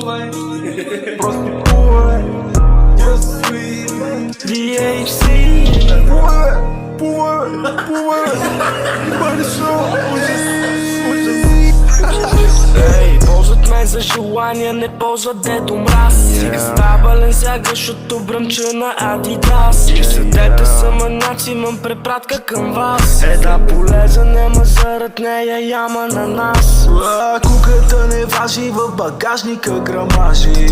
Проститувай, DHC. Пувай, ей, ползват ме за желание, не ползват дето мраз. Сега стабален сега, защото бръмча на Адидас. И седете са манаци, имам препратка към вас. Една полеза, нема зарад нея яма на нас. Куката не важи, в багажника грамажи.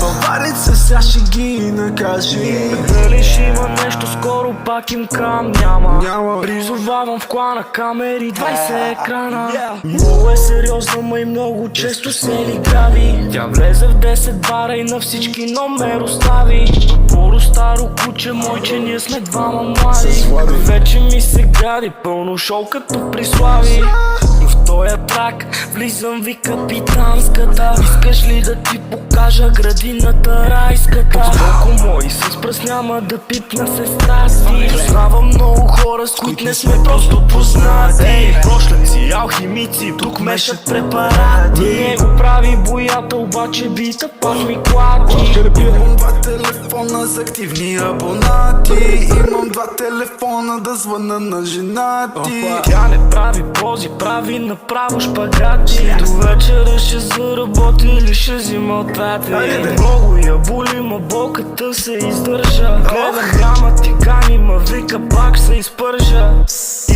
Паварица сега ще ги накажи. Дали ще има нещо скоро, пак им кам няма. Призовавам в клана камери, 20 екрана. Много е сериозна, ма и много често се ли грави. Тя влезе в 10 бара и на всички номер остави. Поро старо куче, мойче, ние сме двама млади. Вече ми се гади, пълно шоу като при Слави. В тоя трак влизам ви капитанската. Искаш ли да ти покажа градината райската? Колко мои с пръст няма да пипна сестра си. Познавам много хора, с които не сме просто познати. Прошляци, алхимици, тук мешат препарати. Не го прави боята, обаче бита пак ми клати. Имам два телефона с активни абонати. Имам два телефона да звъна на жена ти. Тя не прави пози, прави направо шпагати. До вечера ще заработи или ще взима ответи. Много я боли, ма болката се издържа. Гледам грама тигани, ма вика пак се изпържа.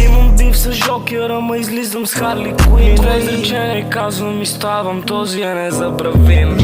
Имам бив с жокера, ма излизам с Харли Куин. Две изречения казвам и ставам, този е незабравим.